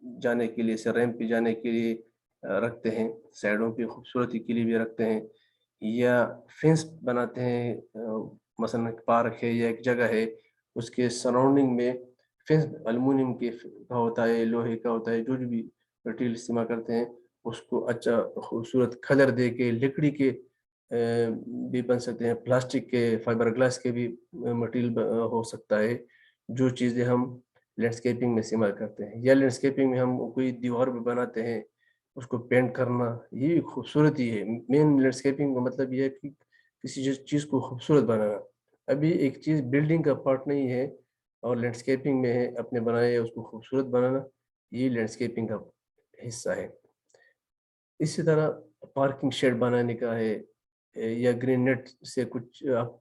جانے کے لیے ریمپ پہ جانے کے لیے رکھتے ہیں سائڈوں پہ خوبصورتی کے لیے بھی رکھتے ہیں یا فینس بناتے ہیں مثلا ایک پارک ہے یا ایک جگہ ہے اس کے سراؤنڈنگ میں فینس المونیم کے کا ہوتا ہے لوہے کا ہوتا ہے جو بھی مٹیریل استعمال کرتے ہیں اس کو اچھا خوبصورت کلر دے کے لکڑی کے بھی بن سکتے ہیں پلاسٹک کے فائبر گلاس کے بھی مٹیریل ہو سکتا ہے جو چیزیں ہم لینڈسکیپنگ میں استعمال کرتے ہیں. یا لینڈسکیپنگ میں ہم کوئی دیوار بھی بناتے ہیں اس کو پینٹ کرنا یہ خوبصورتی ہے. مین لینڈسکیپنگ کا مطلب یہ ہے کہ کسی چیز کو خوبصورت بنانا. ابھی ایک چیز بلڈنگ کا پارٹ نہیں ہے اور لینڈسکیپنگ میں ہے اپنے بنائے اس کو خوبصورت بنانا یہ لینڈسکیپنگ کا حصہ ہے. اسی طرح پارکنگ شیڈ بنانے کا ہے یا گرین نیٹ سے کچھ آپ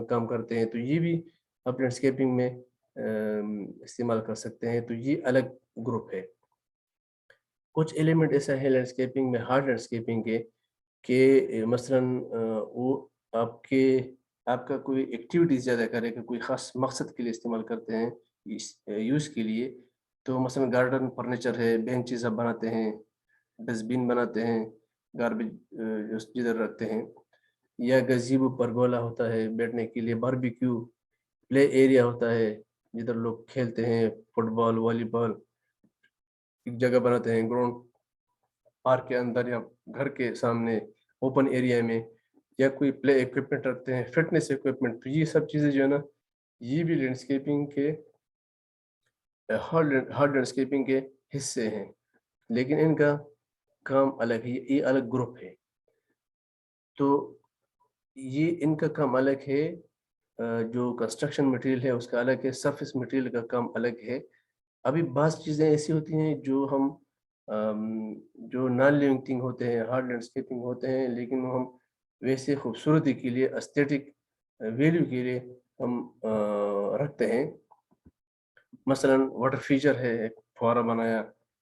کام کرتے ہیں تو یہ بھی آپ لینڈسکیپنگ میں استعمال کر سکتے ہیں. تو یہ الگ گروپ ہے. کچھ ایلیمنٹ ایسا ہے لینڈسکیپنگ میں ہارڈ لینڈسکیپنگ کے کہ مثلا وہ آپ کا کوئی ایکٹیویٹی زیادہ کرے کہ کوئی خاص مقصد کے لیے استعمال کرتے ہیں یوز کے لیے. تو مثلا گارڈن فرنیچر ہے بینچز آپ بناتے ہیں ڈسٹ بین بناتے ہیں گاربیج جدھر رکھتے ہیں یا گزیبو پرگولا ہوتا ہے بیٹھنے کے لیے باربیکیو پلے ایریا ہوتا ہے جدھر لوگ کھیلتے ہیں فٹ بال والی بال ایک جگہ بناتے ہیں گراؤنڈ پارک کے اندر یا گھر کے سامنے اوپن ایریا میں یا کوئی پلے ایکوپمنٹ رکھتے ہیں فٹنس ایکوپمنٹ. تو یہ سب چیزیں جو ہے نا یہ بھی لینڈسکیپنگ کے ہارڈ لینڈسکیپنگ کے حصے ہیں لیکن ان کا کام الگ ہے یہ الگ گروپ ہے. تو یہ ان کا کام الگ ہے جو کنسٹرکشن مٹیریل ہے اس کا الگ ہے سرفیس مٹیریل کا کام الگ ہے. ابھی بعض چیزیں ایسی ہوتی ہیں جو ہم جو نان لیونگ تھنگ ہوتے ہیں ہارڈ لینڈسکیپنگ ہوتے ہیں لیکن ہم ویسے خوبصورتی کے لیے ایستھیٹک ویلیو کے لیے ہم رکھتے ہیں. مثلا واٹر فیچر ہے ایک فوارہ بنایا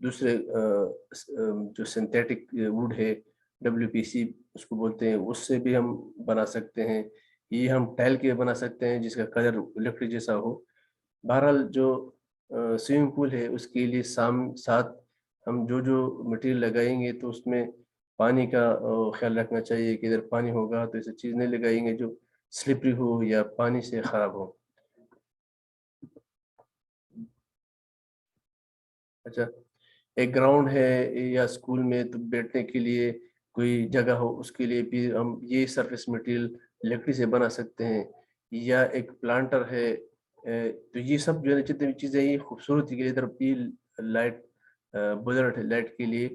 دوسرے جو سنتھیٹک ووڈ ہے WPC اس کو بولتے ہیں، اس سے بھی ہم بنا سکتے ہیں. یہ ہم ٹائل کے بنا سکتے ہیں جس کا کلر لکڑی جیسا ہو. بہرحال جو سوئمنگ پول ہے اس کے لیے ساتھ ہم جو مٹیریل لگائیں گے تو اس میں پانی کا خیال رکھنا چاہیے کہ ادھر پانی ہوگا تو ایسی چیز نہیں لگائیں گے جو سلپری ہو یا پانی سے خراب ہو. اچھا، ایک گراؤنڈ ہے یا اسکول میں تو بیٹھنے کے لیے کوئی جگہ ہو، اس کے لیے بھی ہم یہ سرفیس مٹیریل لکڑی سے بنا سکتے ہیں. یا ایک پلانٹر ہے، تو یہ سب جو ہے جتنی بھی چیزیں یہ خوبصورتی کے لیے، ادھر بھی لائٹ بجٹ ہے لائٹ کے لیے،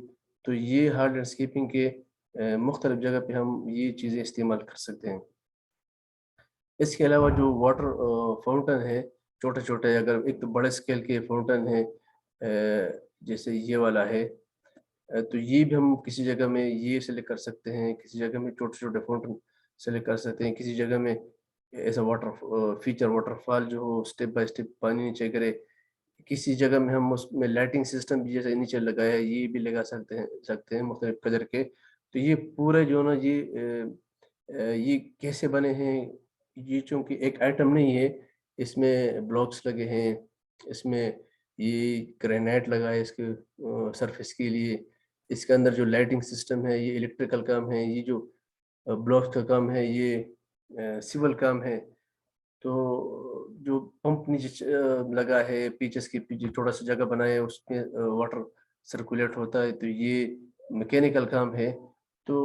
تو یہ ہارڈ لینڈسکیپنگ کے مختلف جگہ پہ ہم یہ چیزیں استعمال کر سکتے ہیں. اس کے علاوہ جو واٹر فاؤنٹن ہے چھوٹے چھوٹے، اگر ایک تو بڑے اسکیل کے فاؤنٹن ہے جیسے یہ والا ہے، تو یہ بھی ہم کسی جگہ میں یہ سلیکٹ کر سکتے ہیں، کسی جگہ میں چھوٹے چھوٹے فاؤنٹن سلیکٹ کر سکتے ہیں، کسی جگہ میں ایسا واٹر فال جو ہو اسٹیپ بائی اسٹیپ پانی نیچے کرے. کسی جگہ میں ہم اس میں لائٹنگ سسٹم بھی جیسے نیچے لگایا یہ بھی لگا سکتے ہیں مختلف کلر کے. تو یہ پورے جو نا یہ کیسے بنے ہیں، یہ چونکہ ایک آئٹم نہیں ہے، اس میں بلاکس لگے ہیں، اس میں یہ گرینائٹ لگا ہے اس کے سرفیس کے لیے. اس کے اندر جو لائٹنگ سسٹم ہے یہ الیکٹریکل کام ہے، یہ جو بلاکس کا کام ہے یہ سول کام ہے. تو جو پمپ نیچے لگا ہے پیچز کے پیچھے تھوڑا سا جگہ بنایا ہے اس میں واٹر سرکولیٹ ہوتا ہے، تو یہ میکینیکل کام ہے. تو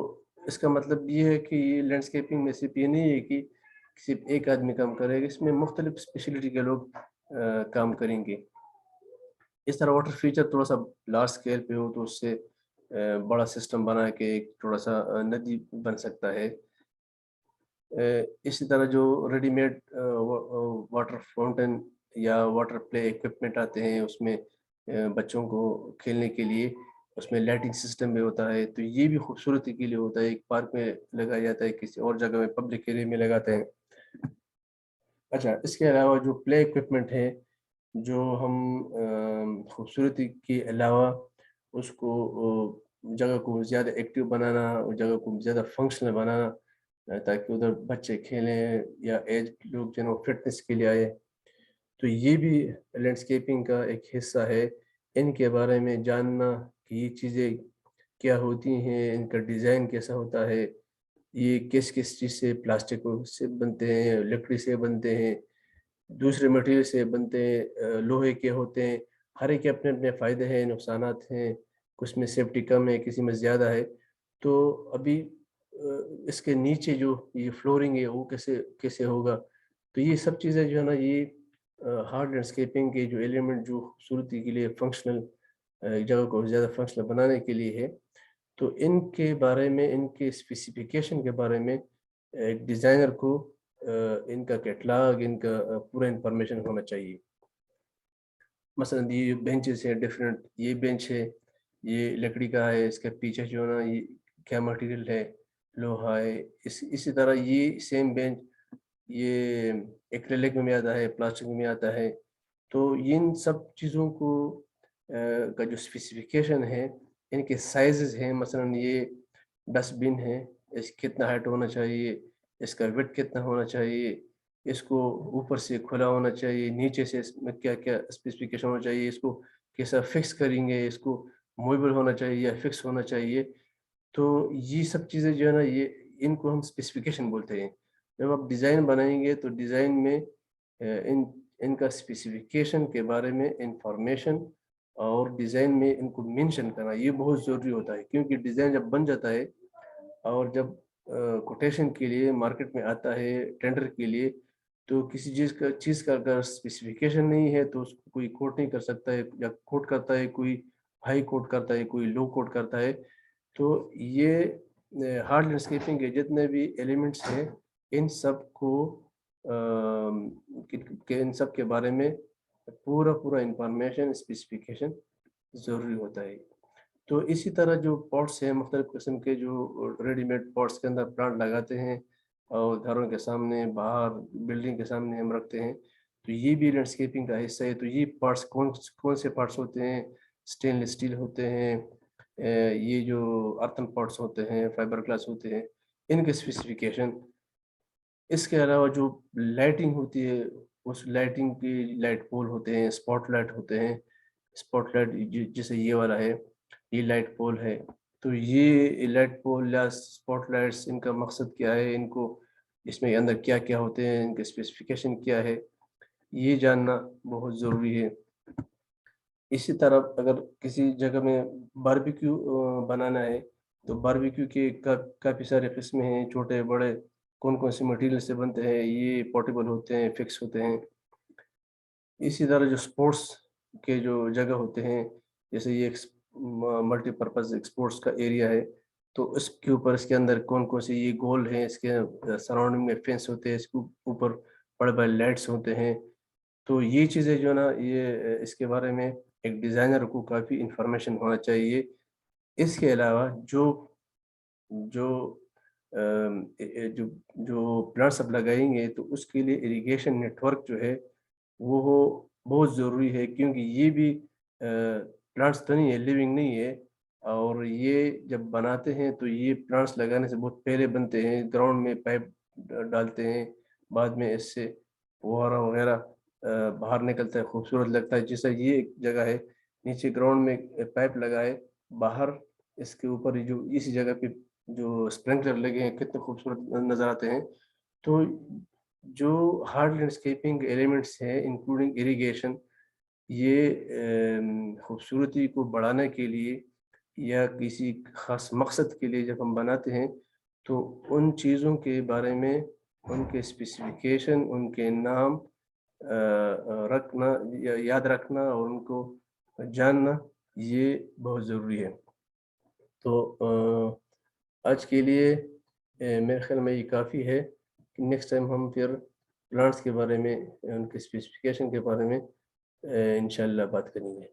اس کا مطلب یہ ہے کہ یہ لینڈسکیپنگ میں صرف یہ نہیں ہے کہ صرف ایک آدمی کام کرے گا، اس میں مختلف اسپیشلٹی کے لوگ کام کریں گے. اس طرح واٹر فیچر تھوڑا سا لارج اسکیل پہ ہو تو اس سے بڑا سسٹم بنا کے ایک تھوڑا سا ندی بن سکتا ہے. اسی طرح جو ریڈی میڈ واٹر فاؤنٹین یا واٹر پلے اکوپمنٹ آتے ہیں اس میں بچوں کو کھیلنے کے لیے اس میں لائٹنگ سسٹم بھی ہوتا ہے، تو یہ بھی خوبصورتی کے لیے ہوتا ہے. ایک پارک میں لگایا جاتا ہے، کسی اور جگہ میں پبلک ایریا میں لگاتے ہیں. اچھا، اس کے علاوہ جو پلے اکوپمنٹ ہے جو ہم خوبصورتی کے علاوہ اس کو جگہ کو زیادہ ایکٹیو بنانا، جگہ کو زیادہ فنکشنل بنانا تاکہ ادھر بچے کھیلیں یا ایج لوگ جو ہے فٹنس کے لیے آئے، تو یہ بھی لینڈسکیپنگ کا ایک حصہ ہے. ان کے بارے میں جاننا کہ یہ چیزیں کیا ہوتی ہیں، ان کا ڈیزائن کیسا ہوتا ہے، یہ کس چیز سے، پلاسٹک سے بنتے ہیں، لکڑی سے بنتے ہیں، دوسرے مٹیریل سے بنتے ہیں، لوہے کے ہوتے ہیں. ہر ایک کے اپنے اپنے فائدے ہیں، نقصانات ہیں، کچھ میں سیفٹی کم ہے، کسی میں زیادہ ہے. تو ابھی اس کے نیچے جو یہ فلورنگ ہے وہ کیسے ہوگا. تو یہ سب چیزیں جو ہے نا یہ ہارڈ لینڈسکیپنگ کے جو ایلیمنٹ جو خوبصورتی کے لیے فنکشنل جگہ کو زیادہ فنکشنل بنانے کے لیے ہے، تو ان کے بارے میں، ان کے اسپیسیفیکیشن کے بارے میں ایک ڈیزائنر کو ان کا کیٹلاگ، ان کا پورا انفارمیشن ہونا چاہیے. مثلا یہ بینچز ہے ڈفرینٹ، یہ بینچ ہے یہ لکڑی کا ہے، اس کے پیچھے جو ہے نا یہ کیا مٹیریل ہے، لوہا ہے. اسی طرح یہ سیم بینچ یہ ایکریلک میں آتا ہے، پلاسٹک میں آتا ہے. تو ان سب چیزوں کو کا جو اسپیسیفیکیشن ہے، ان کے سائزز ہیں. مثلا یہ ڈسٹ بن ہے، اس کتنا ہائٹ ہونا چاہیے، اس کا ویٹ کتنا ہونا چاہیے، اس کو اوپر سے کھلا ہونا چاہیے، نیچے سے اس میں کیا کیا اسپیسیفیکیشن ہونا چاہیے، اس کو کیسا فکس کریں گے، اس کو موویبل ہونا چاہیے یا فکس ہونا چاہیے. تو یہ سب چیزیں جو ہے نا یہ ان کو ہم اسپیسیفیکیشن بولتے ہیں. جب آپ ڈیزائن بنائیں گے تو ڈیزائن میں ان کا اسپیسیفیکیشن کے بارے میں انفارمیشن اور ڈیزائن میں ان کو مینشن کرنا یہ بہت ضروری ہوتا ہے. کیونکہ ڈیزائن جب بن جاتا ہے اور جب کوٹیشن کے لیے مارکیٹ میں آتا ہے ٹینڈر کے لیے، تو کسی چیز کا اگر اسپیسیفیکیشن نہیں ہے تو اس کو کوئی کوٹ نہیں کر سکتا ہے، یا کوٹ کرتا ہے کوئی ہائی کوٹ کرتا ہے، کوئی لو کوٹ کرتا ہے. تو یہ ہارڈ لینڈسکیپنگ کے جتنے بھی ایلیمنٹس ہیں ان سب کو ان سب کے بارے میں پورا انفارمیشن اسپیسیفیکیشن ضروری ہوتا ہے. تو اسی طرح جو پاٹس ہیں مختلف قسم کے جو ریڈی میڈ پاٹس کے اندر پلانٹ لگاتے ہیں اور گھروں کے سامنے، باہر بلڈنگ کے سامنے ہم رکھتے ہیں، تو یہ بھی لینڈسکیپنگ کا حصہ ہے. تو یہ پارٹس کون سے پارٹس ہوتے ہیں؟ اسٹینلیس اسٹیل ہوتے ہیں, یہ جو ارتھن پارٹس ہوتے ہیں, فائبر گلاس ہوتے ہیں, ان کے اسپیسیفکیشن. اس کے علاوہ جو لائٹنگ ہوتی ہے, اس لائٹنگ کی لائٹ پول ہوتے ہیں, اسپاٹ لائٹ ہوتے ہیں. اسپاٹ لائٹ جیسے یہ والا ہے, یہ لائٹ پول ہے. تو یہ لائٹ پول یا اسپاٹ لائٹس, ان کا مقصد کیا ہے, ان کو اس میں اندر کیا کیا ہوتے ہیں, ان کے اسپیسیفکیشن کیا ہے, یہ جاننا بہت ضروری ہے. اسی طرح اگر کسی جگہ میں باربیکیو بنانا ہے تو باربیکیو کے کافی سارے قسمیں ہیں, چھوٹے بڑے, کون سے مٹیریل سے بنتے ہیں, یہ پورٹیبل ہوتے ہیں, فکس ہوتے ہیں. اسی طرح جو سپورٹس کے جو جگہ ہوتے ہیں, جیسے یہ ملٹی پرپز اسپورٹس کا ایریا ہے, تو اس کے اوپر اس کے اندر کون سے یہ گول ہیں, اس کے سراؤنڈنگ میں فینس ہوتے ہیں, اس کے اوپر بڑے بڑے لائٹس ہوتے ہیں. تو یہ چیزیں جو نا, یہ اس کے بارے میں ایک ڈیزائنر کو کافی انفارمیشن ہونا چاہیے. اس کے علاوہ جو پلانٹس اب لگائیں گے تو اس کے لیے اریگیشن نیٹ ورک جو ہے وہ بہت ضروری ہے, کیونکہ یہ بھی پلانٹس تو نہیں ہے, لیونگ نہیں ہے. اور یہ جب بناتے ہیں تو یہ پلانٹس لگانے سے بہت پہلے بنتے ہیں, گراؤنڈ میں پائپ ڈالتے ہیں, بعد میں اس سے فوارہ وغیرہ باہر نکلتا ہے, خوبصورت لگتا ہے. جیسا یہ ایک جگہ ہے, نیچے گراؤنڈ میں پائپ لگائے, باہر اس کے اوپر جو اسی جگہ پہ جو اسپرنکلر لگے ہیں, کتنے خوبصورت نظر آتے ہیں. تو جو ہارڈ لینڈسکیپنگ ایلیمنٹس ہیں انکلوڈنگ اریگیشن, یہ خوبصورتی کو بڑھانے کے لیے یا کسی خاص مقصد کے لیے جب ہم بناتے ہیں تو ان چیزوں کے بارے میں, ان کے اسپیسیفکیشن, ان کے نام رکھنا, یاد رکھنا اور ان کو جاننا, یہ بہت ضروری ہے. تو آج کے لیے میرے خیال میں یہ کافی ہے. نیکسٹ ٹائم ہم پھر پلانٹس کے بارے میں, ان کے اسپیسیفکیشن کے بارے میں انشاءاللہ بات کریں گے.